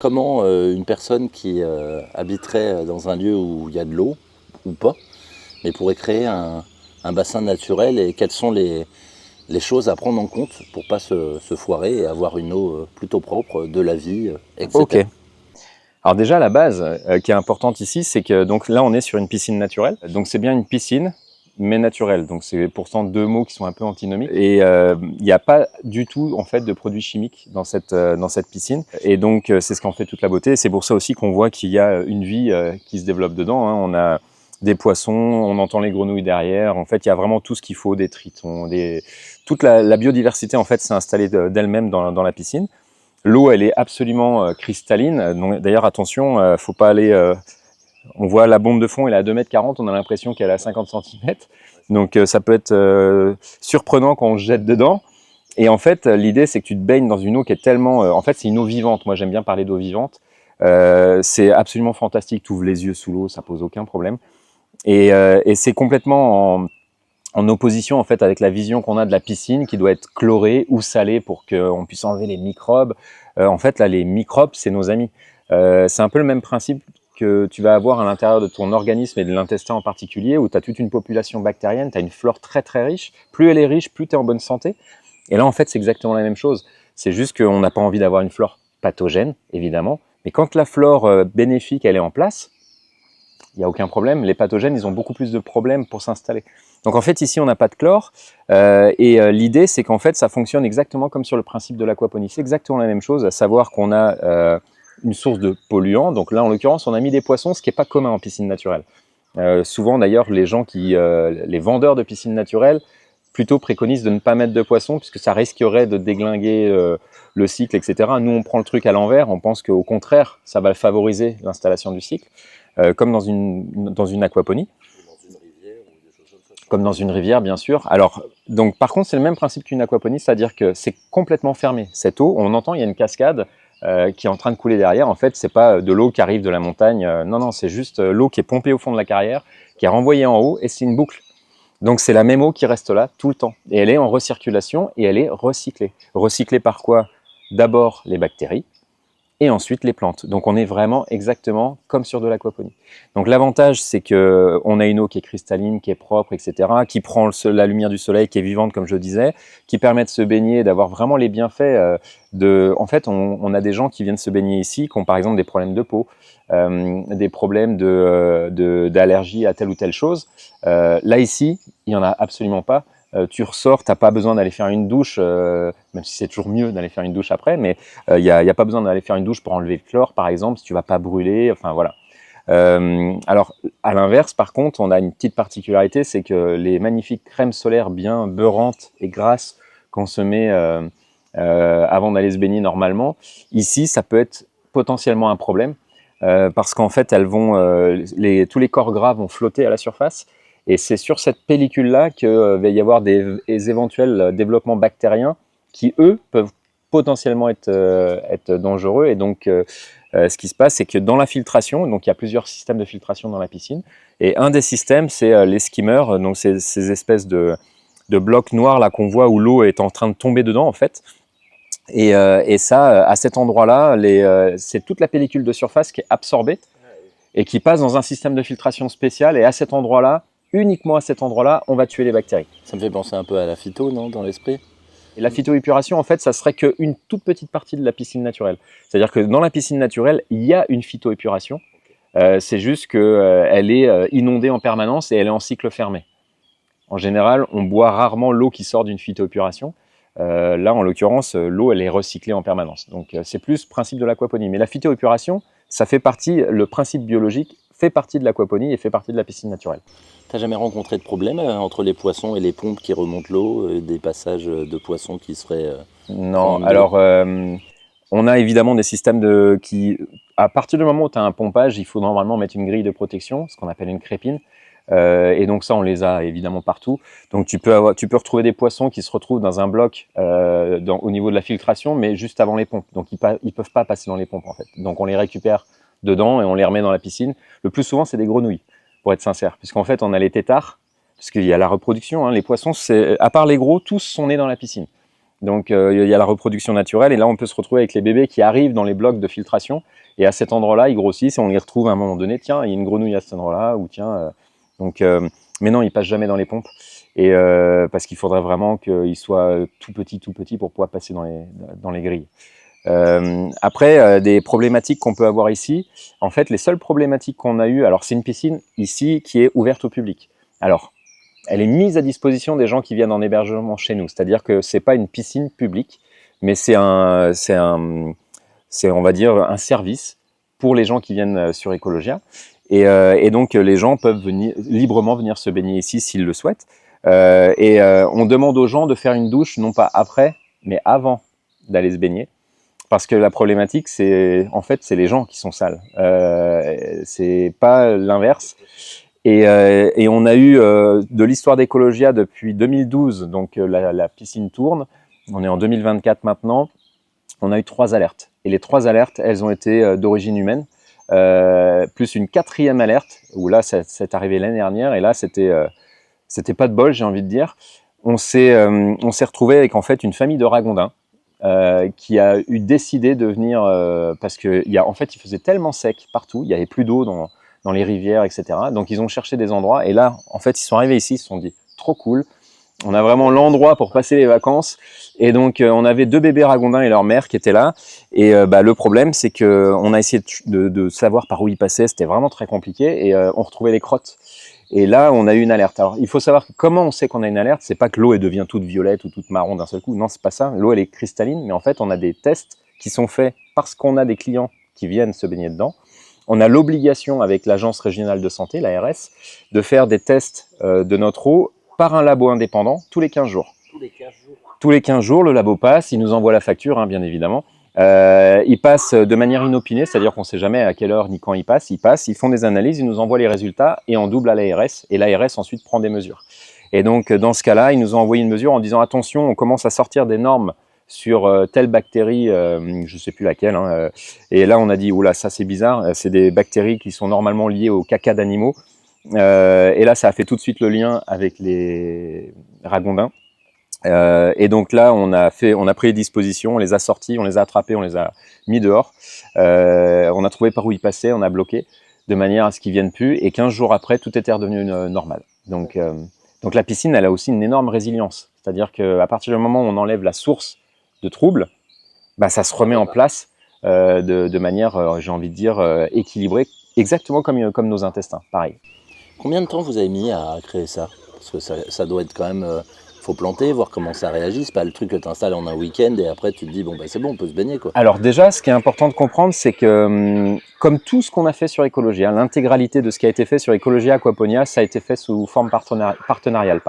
Comment une personne qui habiterait dans un lieu où il y a de l'eau, ou pas, mais pourrait créer un bassin naturel et quelles sont les choses à prendre en compte pour pas se foirer et avoir une eau plutôt propre, de la vie, Ok. etc. Alors déjà, la base qui est importante ici, c'est que donc là, on est sur une piscine naturelle. Donc c'est bien une piscine, mais naturelle. Donc c'est pourtant deux mots qui sont un peu antinomiques. Et il n'y a pas du tout en fait de produits chimiques dans cette piscine. Et donc c'est ce qui en fait toute la beauté. C'est pour ça aussi qu'on voit qu'il y a une vie qui se développe dedans. Hein. On a des poissons, on entend les grenouilles derrière. En fait, il y a vraiment tout ce qu'il faut, des tritons, toute la biodiversité en fait s'est installée d'elle-même dans la piscine. L'eau, elle est absolument cristalline. D'ailleurs, attention, faut pas aller. On voit la bombe de fond, elle est à 2,40 m, on a l'impression qu'elle est à 50 cm. Donc, ça peut être surprenant quand on se jette dedans. Et en fait, l'idée, c'est que tu te baignes dans une eau qui est tellement. En fait, c'est une eau vivante. Moi, j'aime bien parler d'eau vivante. C'est absolument fantastique. Tu ouvres les yeux sous l'eau, ça pose aucun problème. Et c'est complètement en opposition en fait avec la vision qu'on a de la piscine qui doit être chlorée ou salée pour qu'on puisse enlever les microbes. En fait, là, les microbes, c'est nos amis. C'est un peu le même principe que tu vas avoir à l'intérieur de ton organisme et de l'intestin en particulier, où tu as toute une population bactérienne, tu as une flore très très riche. Plus elle est riche, plus tu es en bonne santé. Et là, en fait, c'est exactement la même chose. C'est juste qu'on n'a pas envie d'avoir une flore pathogène, évidemment. Mais quand la flore bénéfique, elle est en place, il n'y a aucun problème. Les pathogènes, ils ont beaucoup plus de problèmes pour s'installer. Donc en fait, ici, on n'a pas de chlore. L'idée, c'est qu'en fait, ça fonctionne exactement comme sur le principe de l'aquaponie. C'est exactement la même chose, à savoir qu'on a une source de polluants. Donc là, en l'occurrence, on a mis des poissons, ce qui n'est pas commun en piscine naturelle. Souvent, d'ailleurs, les vendeurs de piscines naturelles, plutôt préconisent de ne pas mettre de poissons, puisque ça risquerait de déglinguer le cycle, etc. Nous, on prend le truc à l'envers. On pense qu'au contraire, ça va favoriser l'installation du cycle. Comme dans une aquaponie. Comme dans une rivière, bien sûr. Alors, donc, par contre, c'est le même principe qu'une aquaponie, c'est-à-dire que c'est complètement fermé. Cette eau, on entend, il y a une cascade qui est en train de couler derrière. En fait, c'est pas de l'eau qui arrive de la montagne. Non, non, c'est juste l'eau qui est pompée au fond de la carrière, qui est renvoyée en haut, et c'est une boucle. Donc, c'est la même eau qui reste là tout le temps. Et elle est en recirculation et elle est recyclée. Recyclée par quoi? D'abord les bactéries, et ensuite les plantes. Donc on est vraiment exactement comme sur de l'aquaponie. Donc l'avantage, c'est qu'on a une eau qui est cristalline, qui est propre, etc., qui prend la lumière du soleil, qui est vivante, comme je le disais, qui permet de se baigner, d'avoir vraiment les bienfaits En fait, on a des gens qui viennent se baigner ici, qui ont par exemple des problèmes de peau, des problèmes d'allergie à telle ou telle chose. Là, ici, il n'y en a absolument pas. Tu ressors, tu n'as pas besoin d'aller faire une douche, même si c'est toujours mieux d'aller faire une douche après, mais il n'y a pas besoin d'aller faire une douche pour enlever le chlore, par exemple, si tu ne vas pas brûler, enfin voilà. Alors, à l'inverse, par contre, on a une petite particularité, c'est que les magnifiques crèmes solaires bien beurrantes et grasses qu'on se met avant d'aller se baigner normalement, ici, ça peut être potentiellement un problème, parce qu'en fait, tous les corps gras vont flotter à la surface. Et c'est sur cette pellicule-là qu'il va y avoir des éventuels développements bactériens qui, eux, peuvent potentiellement être dangereux. Et donc, ce qui se passe, c'est que dans la filtration, donc il y a plusieurs systèmes de filtration dans la piscine, et un des systèmes, c'est les skimmers, donc ces espèces de blocs noirs là qu'on voit où l'eau est en train de tomber dedans, en fait. Et ça, à cet endroit-là, c'est toute la pellicule de surface qui est absorbée et qui passe dans un système de filtration spécial. Et à cet endroit-là, uniquement à cet endroit-là, on va tuer les bactéries. Ça me fait penser un peu à la phyto, non, dans l'esprit? Et la phytoépuration, en fait, ça serait qu'une toute petite partie de la piscine naturelle. C'est-à-dire que dans la piscine naturelle, il y a une phytoépuration. C'est juste qu'elle est inondée en permanence et elle est en cycle fermé. En général, on boit rarement l'eau qui sort d'une phytoépuration. Là, en l'occurrence, l'eau, elle est recyclée en permanence. Donc, c'est plus le principe de l'aquaponie. Mais la phytoépuration, ça fait partie, le principe biologique fait partie de l'aquaponie et fait partie de la piscine naturelle. T'as jamais rencontré de problème entre les poissons et les pompes qui remontent l'eau, des passages de poissons qui seraient Non, alors on a évidemment des systèmes à partir du moment où tu as un pompage, il faut normalement mettre une grille de protection, ce qu'on appelle une crépine. Et donc ça, on les a évidemment partout. Donc tu peux retrouver des poissons qui se retrouvent dans un bloc au niveau de la filtration, mais juste avant les pompes. Donc ils peuvent pas passer dans les pompes en fait. Donc on les récupère dedans et on les remet dans la piscine. Le plus souvent, c'est des grenouilles, pour être sincère, puisqu'en fait on a les têtards, puisqu'il y a la reproduction. Hein, les poissons, à part les gros, tous sont nés dans la piscine. Donc il y a la reproduction naturelle et là on peut se retrouver avec les bébés qui arrivent dans les blocs de filtration et à cet endroit-là ils grossissent et on les retrouve à un moment donné, tiens il y a une grenouille à cet endroit-là ou tiens mais non ils passent jamais dans les pompes et parce qu'il faudrait vraiment qu'ils soient tout petits pour pouvoir passer dans les grilles. Après des problématiques qu'on peut avoir ici, en fait les seules problématiques qu'on a eues, alors c'est une piscine ici qui est ouverte au public. Alors elle est mise à disposition des gens qui viennent en hébergement chez nous. C'est-à-dire que c'est pas une piscine publique, mais c'est on va dire, un service pour les gens qui viennent sur Ecologia. Et donc, les gens peuvent librement venir se baigner ici s'ils le souhaitent. On demande aux gens de faire une douche, non pas après, mais avant d'aller se baigner. Parce que la problématique, c'est en fait, c'est les gens qui sont sales. C'est pas l'inverse. Et on a eu de l'histoire d'Ecologia depuis 2012, donc la piscine tourne, on est en 2024 maintenant, on a eu 3 alertes. Et les 3 alertes, elles ont été d'origine humaine, plus une 4e alerte, où là, c'est arrivé l'année dernière, et là, c'était pas de bol, j'ai envie de dire. On s'est retrouvé avec en fait une famille de ragondins qui a eu décidé de venir, parce en fait, il faisait tellement sec partout, il n'y avait plus d'eau dans les rivières, etc. Donc, ils ont cherché des endroits. Et là, en fait, ils sont arrivés ici, ils se sont dit, trop cool. On a vraiment l'endroit pour passer les vacances. Et donc, on avait 2 bébés ragondins et leur mère qui étaient là. Et le problème, c'est qu'on a essayé de savoir par où ils passaient. C'était vraiment très compliqué. Et on retrouvait les crottes. Et là, on a eu une alerte. Alors, il faut savoir que comment on sait qu'on a une alerte, c'est pas que l'eau elle devient toute violette ou toute marron d'un seul coup. Non, c'est pas ça. L'eau, elle est cristalline. Mais en fait, on a des tests qui sont faits parce qu'on a des clients qui viennent se baigner dedans. On a l'obligation avec l'Agence régionale de santé, l'ARS, de faire des tests de notre eau par un labo indépendant tous les 15 jours. Tous les 15 jours. Tous les 15 jours, le labo passe, il nous envoie la facture, hein, bien évidemment. Il passe de manière inopinée, c'est-à-dire qu'on ne sait jamais à quelle heure ni quand il passe, ils font des analyses, ils nous envoient les résultats et on double à l'ARS, et l'ARS ensuite prend des mesures. Et donc, dans ce cas-là, ils nous ont envoyé une mesure en disant « Attention, on commence à sortir des normes sur telle bactérie, je ne sais plus laquelle. Hein, et là, on a dit, oula, ça c'est bizarre, c'est des bactéries qui sont normalement liées au caca d'animaux. Et là, ça a fait tout de suite le lien avec les ragondins. Et donc là, on a pris les dispositions, on les a sortis, on les a attrapés, on les a mis dehors. On a trouvé par où ils passaient, on a bloqué, de manière à ce qu'ils ne viennent plus. Et 15 jours après, tout était redevenu normal. Donc la piscine, elle a aussi une énorme résilience. C'est-à-dire qu'à partir du moment où on enlève la source de troubles, bah, ça se remet en place de manière, j'ai envie de dire, équilibrée, exactement comme nos intestins, pareil. Combien de temps vous avez mis à créer ça? Parce que ça doit être quand même... faut planter, voir comment ça réagit. C'est pas le truc que tu installes en un week-end et après tu te dis, bon, bah, c'est bon, on peut se baigner, quoi. Alors déjà, ce qui est important de comprendre, c'est que comme tout ce qu'on a fait sur Ecologia, l'intégralité de ce qui a été fait sur Ecologia Aquaponia, ça a été fait sous forme partenariale.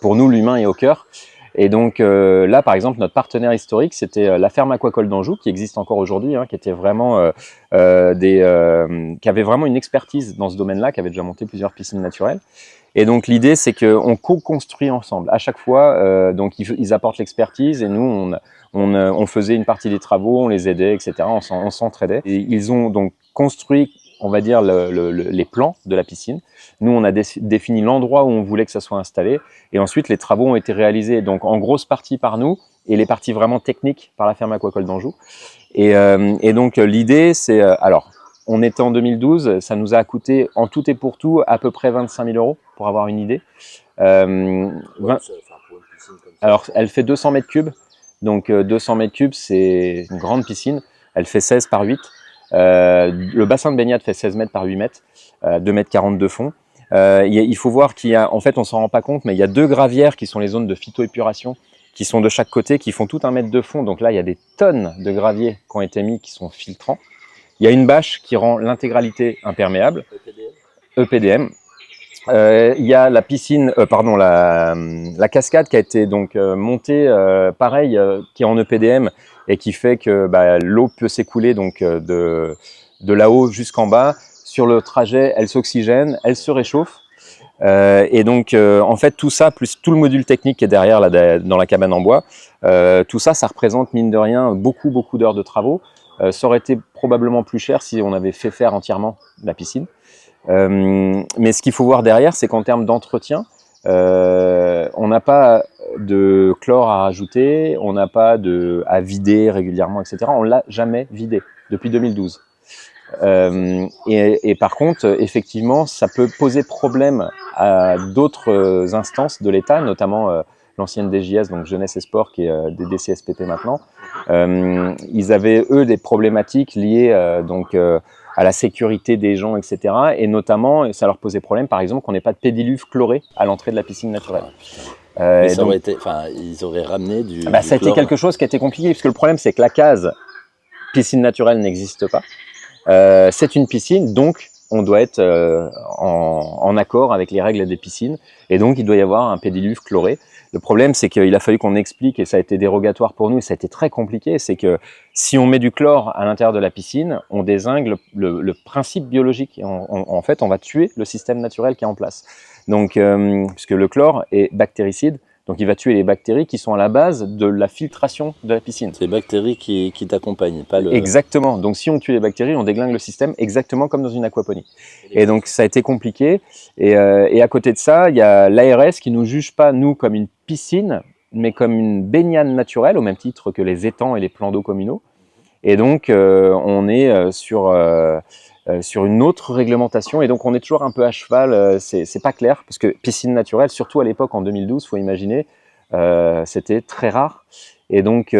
Pour nous, l'humain est au cœur. Et donc là, par exemple, notre partenaire historique, c'était la ferme aquacole d'Anjou, qui existe encore aujourd'hui, hein, qui était vraiment qui avait vraiment une expertise dans ce domaine-là, qui avait déjà monté plusieurs piscines naturelles. Et donc l'idée, c'est qu'on co-construit ensemble. À chaque fois, donc ils apportent l'expertise et nous, on faisait une partie des travaux, on les aidait, etc. On s'entraidait. Et ils ont donc construit, on va dire, les plans de la piscine. Nous, on a défini l'endroit où on voulait que ça soit installé. Et ensuite, les travaux ont été réalisés donc en grosse partie par nous et les parties vraiment techniques par la ferme aquacole d'Anjou. Et donc l'idée, c'est... alors, on était en 2012, ça nous a coûté en tout et pour tout à peu près 25 000 € pour avoir une idée. Alors, elle fait 200 mètres cubes. Donc, 200 mètres cubes, c'est une grande piscine. Elle fait 16 par 8. Le bassin de baignade fait 16 mètres par 8 mètres, 2 mètres 40 de fond. Il faut voir qu'il y a, en fait, on s'en rend pas compte, mais il y a 2 gravières qui sont les zones de phytoépuration, qui sont de chaque côté, qui font tout 1 mètre de fond. Donc là, il y a des tonnes de graviers qui ont été mis, qui sont filtrants. Il y a une bâche qui rend l'intégralité imperméable, EPDM. Il y a la piscine, la cascade qui a été donc montée, pareil, qui est en EPDM et qui fait que l'eau peut s'écouler donc de là-haut jusqu'en bas. Sur le trajet, elle s'oxygène, elle se réchauffe. Et donc, en fait, tout ça, plus tout le module technique qui est derrière là, dans la cabane en bois, tout ça, ça représente, mine de rien, beaucoup d'heures de travaux. Ça aurait été probablement plus cher si on avait fait faire entièrement la piscine. Mais ce qu'il faut voir derrière, c'est qu'en termes d'entretien, On n'a pas de chlore à rajouter, on n'a pas à vider régulièrement, etc. On l'a jamais vidé depuis 2012. Et par contre, effectivement, ça peut poser problème à d'autres instances de l'État, notamment l'ancienne DJS, donc Jeunesse et Sport, qui est des DCSPT maintenant. Ils avaient, eux, des problématiques liées à la sécurité des gens, etc. Et notamment, ça leur posait problème, par exemple, qu'on n'ait pas de pédiluve chloré à l'entrée de la piscine naturelle. Mais ça aurait été, ils auraient ramené du ça a été quelque chose qui a été compliqué, parce que le problème, c'est que la case piscine naturelle n'existe pas. C'est une piscine, donc on doit être en accord avec les règles des piscines, et donc il doit y avoir un pédiluve chloré. Le problème, c'est qu'il a fallu qu'on explique, et ça a été dérogatoire pour nous, et ça a été très compliqué, c'est que si on met du chlore à l'intérieur de la piscine, on dézingue le principe biologique. Et en fait, on va tuer le système naturel qui est en place. Donc, puisque le chlore est bactéricide, donc il va tuer les bactéries qui sont à la base de la filtration de la piscine. C'est les bactéries qui t'accompagnent, pas le... Exactement. Donc si on tue les bactéries, on déglingue le système exactement comme dans une aquaponie. Et donc ça a été compliqué. Et à côté de ça, il y a l'ARS qui nous juge pas, nous, comme une piscine, mais comme une baignade naturelle, au même titre que les étangs et les plans d'eau communaux. Et donc on est sur une autre réglementation, et donc on est toujours un peu à cheval, c'est pas clair, parce que piscine naturelle, surtout à l'époque en 2012, faut imaginer, c'était très rare, et donc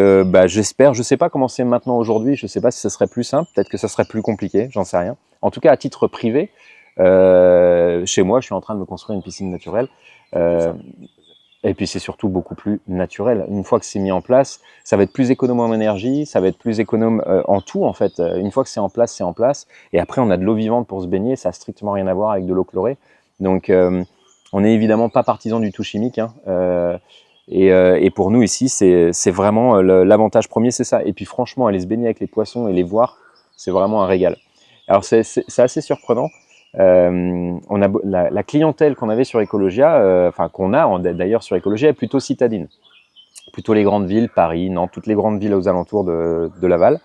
j'espère, je sais pas comment c'est maintenant aujourd'hui, je sais pas si ce serait plus simple, peut-être que ça serait plus compliqué, j'en sais rien. En tout cas, à titre privé, chez moi, je suis en train de me construire une piscine naturelle, et puis c'est surtout beaucoup plus naturel. Une fois que c'est mis en place, ça va être plus économe en énergie, ça va être plus économe en tout en fait. Une fois que c'est en place, c'est en place. Et après, on a de l'eau vivante pour se baigner, ça n'a strictement rien à voir avec de l'eau chlorée. Donc on n'est évidemment pas partisan du tout chimique. Hein. Et pour nous ici, c'est vraiment l'avantage premier, c'est ça. Et puis franchement, aller se baigner avec les poissons et les voir, c'est vraiment un régal. Alors c'est assez surprenant. On a la clientèle qu'on avait sur Ecologia, qu'on a d'ailleurs sur Ecologia, est plutôt citadine, plutôt les grandes villes, Paris, Nantes, toutes les grandes villes aux alentours de Laval.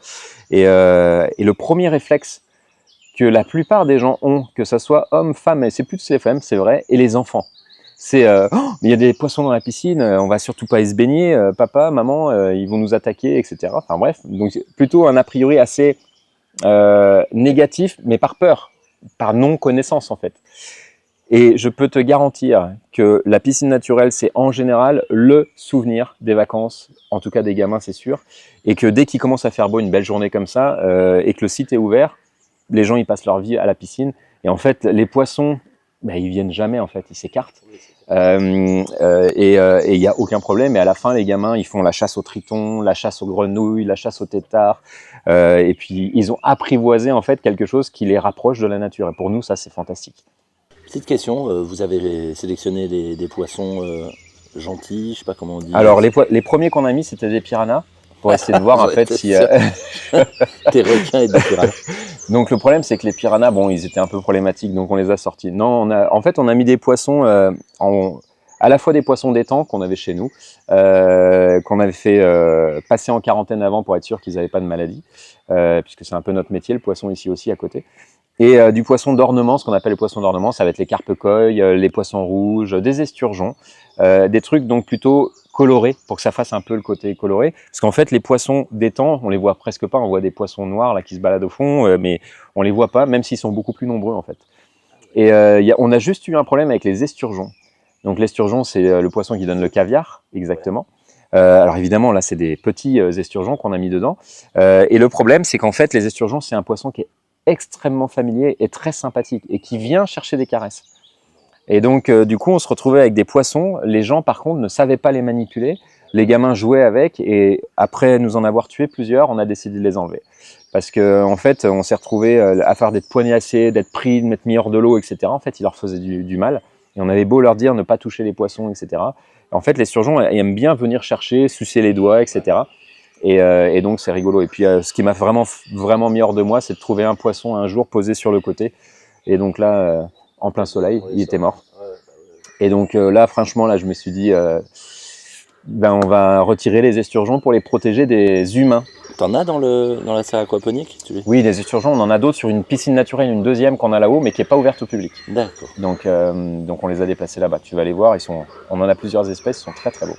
Et le premier réflexe que la plupart des gens ont, que ce soit hommes, femmes, et c'est plus les femmes, c'est vrai, et les enfants. C'est oh, mais il y a des poissons dans la piscine, on va surtout pas y se baigner, papa, maman, ils vont nous attaquer, etc. Enfin bref, donc plutôt un a priori assez négatif, mais par peur, par non-connaissance en fait. Et je peux te garantir que la piscine naturelle, c'est en général le souvenir des vacances, en tout cas des gamins, c'est sûr. Et que dès qu'il commence à faire beau, une belle journée comme ça, et que le site est ouvert, les gens, ils passent leur vie à la piscine. Et en fait, les poissons, ils viennent jamais, en fait, ils s'écartent. Et il n'y a aucun problème. Et à la fin, les gamins, ils font la chasse aux tritons, la chasse aux grenouilles, la chasse aux têtards. Et puis, ils ont apprivoisé, en fait, quelque chose qui les rapproche de la nature. Et pour nous, ça, c'est fantastique. Petite question, vous avez sélectionné des poissons gentils, je sais pas comment on dit. Alors les premiers qu'on a mis, c'était des piranhas, pour essayer de voir en fait si... Des requins et des piranhas. Donc le problème, c'est que les piranhas, bon, ils étaient un peu problématiques, donc on les a sortis. Non, en fait, on a mis des poissons, à la fois des poissons d'étang qu'on avait chez nous, qu'on avait fait passer en quarantaine avant pour être sûr qu'ils n'avaient pas de maladie, puisque c'est un peu notre métier, le poisson ici aussi à côté. Et du poisson d'ornement, ce qu'on appelle les poissons d'ornement, ça va être les carpe-coilles, les poissons rouges, des esturgeons, des trucs donc plutôt colorés pour que ça fasse un peu le côté coloré. Parce qu'en fait, les poissons d'étang, on les voit presque pas. On voit des poissons noirs là qui se baladent au fond, mais on les voit pas, même s'ils sont beaucoup plus nombreux en fait. Et on a juste eu un problème avec les esturgeons. Donc l'esturgeon, c'est le poisson qui donne le caviar, exactement. Alors évidemment, là, c'est des petits esturgeons qu'on a mis dedans. Et le problème, c'est qu'en fait, les esturgeons, c'est un poisson qui est extrêmement familier et très sympathique et qui vient chercher des caresses. Et donc, du coup, on se retrouvait avec des poissons. Les gens, par contre, ne savaient pas les manipuler. Les gamins jouaient avec et après nous en avoir tué plusieurs, on a décidé de les enlever. Parce que en fait, on s'est retrouvé à faire d'être poignassés, d'être pris, de mettre mis hors de l'eau, etc. En fait, ils leur faisaient du mal. Et on avait beau leur dire ne pas toucher les poissons, etc. En fait, les surgeons aiment bien venir chercher, sucer les doigts, etc. Et donc c'est rigolo. Et puis ce qui m'a vraiment mis hors de moi, c'est de trouver un poisson un jour posé sur le côté. Et donc là, en plein soleil, il était mort. Et donc là, franchement, là, je me suis dit, Ben, on va retirer les esturgeons pour les protéger des humains. T'en as dans la serre aquaponique? Oui, des esturgeons, on en a d'autres sur une piscine naturelle, une deuxième qu'on a là-haut, mais qui n'est pas ouverte au public. D'accord. Donc on les a déplacés là-bas. Tu vas les voir, on en a plusieurs espèces, ils sont très très beaux.